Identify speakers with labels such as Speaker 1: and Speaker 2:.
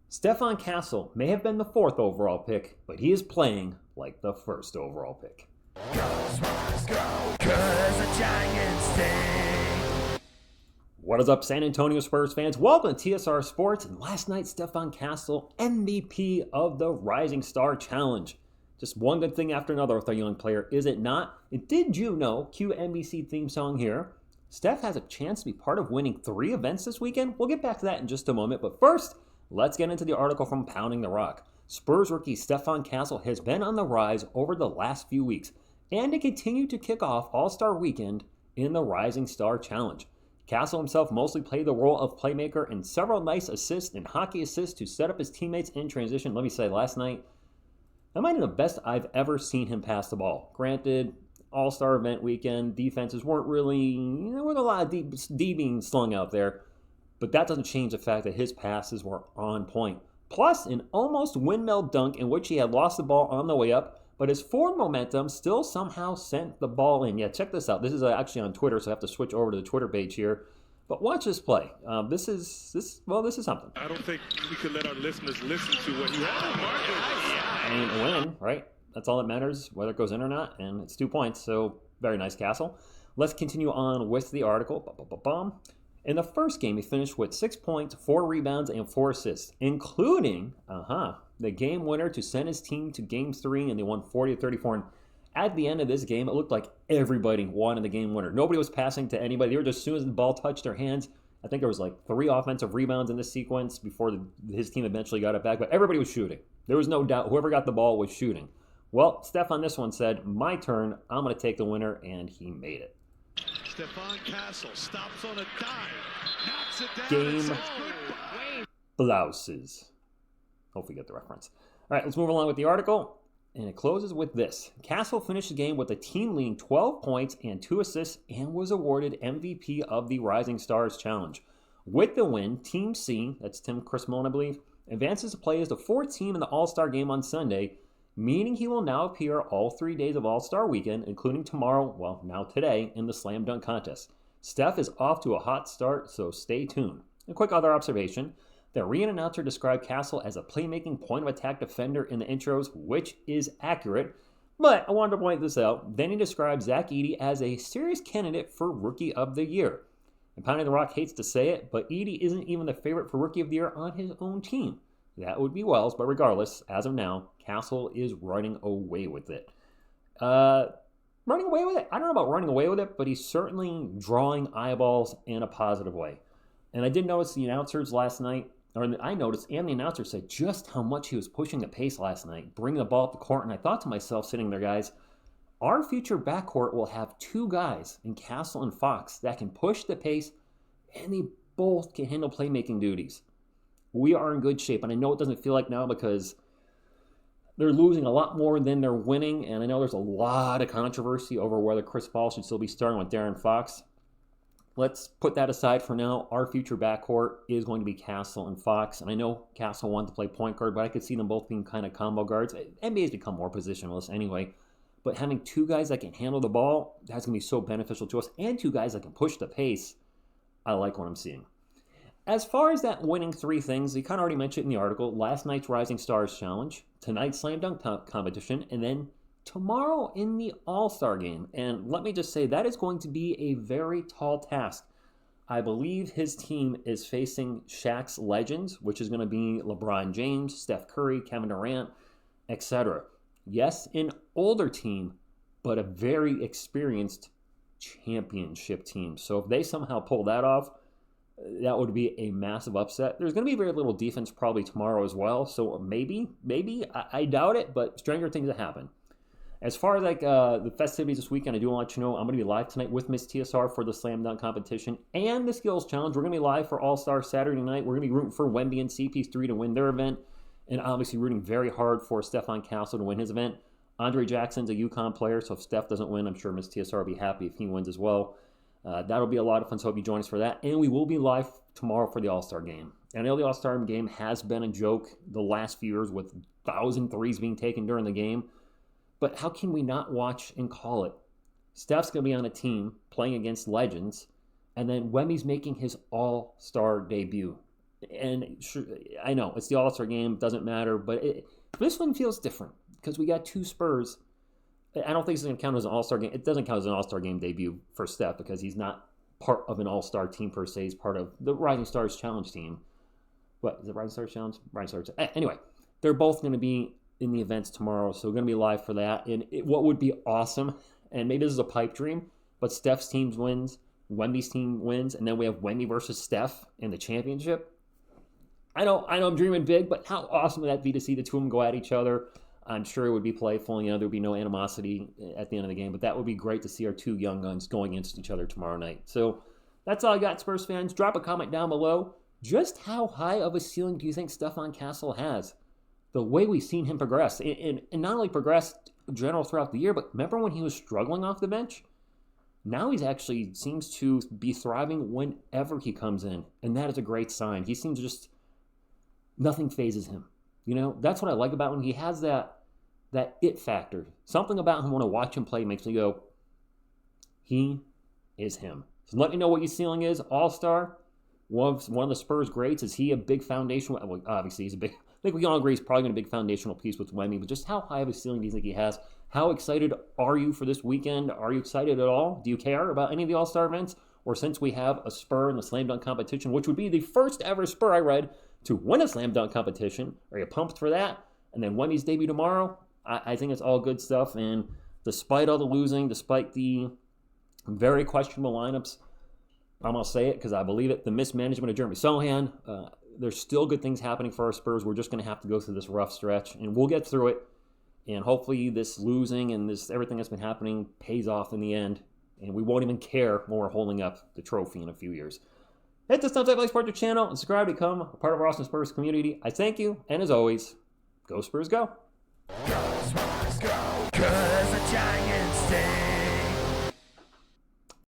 Speaker 1: Stephon Castle may have been the fourth overall pick, but he is playing like the first overall pick. What is up, San Antonio Spurs fans? Welcome to TSR Sports. And last night, Stephon Castle, MVP of the Rising Star Challenge. Just one good thing after another with our young player, is it not? And did you know, cue NBC theme song here, Steph has a chance to be part of winning 3 events this weekend? We'll get back to that in just a moment. But first, let's get into the article from Pounding the Rock. Spurs rookie Stephon Castle has been on the rise over the last few weeks, and to continue to kick off All-Star Weekend in the Rising Star Challenge. Castle himself mostly played the role of playmaker and several nice assists and hockey assists to set up his teammates in transition. Let me say, last night, that might be the best I've ever seen him pass the ball. Granted, All-Star event weekend, defenses weren't really, there wasn't a lot of D being slung out there, but that doesn't change the fact that his passes were on point. Plus, an almost windmill dunk in which he had lost the ball on the way up, but his forward momentum still somehow sent the ball in. Yeah, check this out. This is actually on Twitter, so I have to switch over to the Twitter page here. But watch this play. This is something.
Speaker 2: I don't think we could let our listeners listen to what you have.
Speaker 1: I mean, a win, right? That's all that matters, whether it goes in or not, and it's 2 points, so very nice, Castle. Let's continue on with the article. In the first game, he finished with 6 points, 4 rebounds, and 4 assists, including, the game winner to send his team to Game 3, and they won 40-34. And at the end of this game, it looked like everybody wanted the game winner. Nobody was passing to anybody. They were just, as soon as the ball touched their hands, I think there was like 3 offensive rebounds in this sequence before his team eventually got it back. But everybody was shooting. There was no doubt whoever got the ball was shooting. Well, Steph on this one said, my turn, I'm going to take the winner, and he made it.
Speaker 2: Stephon Castle stops on a dime, knocks it down.
Speaker 1: Game blouses. Hopefully you get the reference. All right, let's move along with the article. And it closes with this. Castle finished the game with the team leading 12 points and 2 assists and was awarded MVP of the Rising Stars Challenge. With the win, Team C, that's Tim Crispone, I believe, advances to play as the 4th team in the All-Star game on Sunday, meaning he will now appear all 3 days of All-Star Weekend, including tomorrow, well, now today, in the Slam Dunk Contest. Steph is off to a hot start, so stay tuned. A quick other observation. The arena announcer described Castle as a playmaking point-of-attack defender in the intros, which is accurate, but I wanted to point this out. Then he described Zach Edey as a serious candidate for Rookie of the Year. And Pounding the Rock hates to say it, but Edey isn't even the favorite for Rookie of the Year on his own team. That would be Wells, but regardless, as of now, Castle is running away with it. Running away with it? I don't know about running away with it, but he's certainly drawing eyeballs in a positive way. And I did notice the announcers last night, I noticed, and the announcer said just how much he was pushing the pace last night, bringing the ball up the court, and I thought to myself, sitting there, guys, our future backcourt will have 2 guys in Castle and Fox that can push the pace, and they both can handle playmaking duties. We are in good shape, and I know it doesn't feel like now because they're losing a lot more than they're winning, and I know there's a lot of controversy over whether Chris Paul should still be starting with De'Aaron Fox. Let's put that aside for now. Our future backcourt is going to be Castle and Fox. And I know Castle wanted to play point guard, but I could see them both being kind of combo guards. NBA's become more positionless anyway. But having 2 guys that can handle the ball, that's going to be so beneficial to us. And 2 guys that can push the pace. I like what I'm seeing. As far as that winning 3 things, you kind of already mentioned in the article, last night's Rising Stars Challenge, tonight's Slam Dunk competition, and then tomorrow in the All-Star game. And let me just say, that is going to be a very tall task. I believe his team is facing Shaq's legends, which is going to be LeBron James, Steph Curry, Kevin Durant, etc. Yes, an older team, but a very experienced championship team. So if they somehow pull that off, that would be a massive upset. There's going to be very little defense probably tomorrow as well. So maybe, I doubt it, but stranger things have happened. As far as the festivities this weekend, I do want you to know I'm going to be live tonight with Miss TSR for the Slam Dunk competition and the Skills Challenge. We're going to be live for All-Star Saturday night. We're going to be rooting for Wemby and CP3 to win their event, and obviously rooting very hard for Stephon Castle to win his event. Andre Jackson's a UConn player, so if Steph doesn't win, I'm sure Miss TSR will be happy if he wins as well. That'll be a lot of fun, so hope you join us for that. And we will be live tomorrow for the All-Star game. And I know the All-Star game has been a joke the last few years with 1,000 threes being taken during the game. But how can we not watch and call it? Steph's going to be on a team playing against legends, and then Wemmy's making his all-star debut. And sure, I know it's the All-Star game, doesn't matter, but this one feels different because we got two Spurs. I don't think it's going to count as an All-Star game. It doesn't count as an All-Star game debut for Steph because he's not part of an All-Star team per se. He's part of the Rising Stars Challenge team. What is it? Rising Stars Challenge? Rising Stars. Anyway, they're both going to be in the events tomorrow, so we're going to be live for that. And what would be awesome, and maybe this is a pipe dream, but Steph's team wins, Wemby's team wins, and then we have Wemby versus Steph in the championship. I know I'm dreaming big, but how awesome would that be to see the two of them go at each other? I'm sure it would be playful. There would be no animosity at the end of the game, but that would be great to see our two young guns going against each other tomorrow night. So that's all I got, Spurs fans. Drop a comment down below. Just how high of a ceiling do you think Stephon Castle has? The way we've seen him progress, and not only progress general throughout the year, but remember when he was struggling off the bench? Now he's actually seems to be thriving whenever he comes in, and that is a great sign. He seems just nothing phases him. That's what I like about him. He has that it factor. Something about him when I watch him play makes me go, he is him. So let me know what your ceiling is. All-Star, one of the Spurs greats. Is he a big foundational? Well, obviously he's a big. I think we can all agree he's probably going to be a big foundational piece with Wemby. But just how high of a ceiling do you think he has? How excited are you for this weekend? Are you excited at all? Do you care about any of the All-Star events? Or since we have a Spur in the slam dunk competition, which would be the first ever Spur I read to win a slam dunk competition, are you pumped for that? And then Wemby's debut tomorrow. I think it's all good stuff. And despite all the losing, despite the very questionable lineups, I'm going to say it because I believe it, the mismanagement of Jeremy Sohan, there's still good things happening for our Spurs. We're just going to have to go through this rough stretch, and we'll get through it. And hopefully this losing and this everything that's been happening pays off in the end, and we won't even care when we're holding up the trophy in a few years. Hit the thumbs up, like, support the channel, and subscribe to become a part of our awesome Spurs community. I thank you, and as always, go Spurs, go.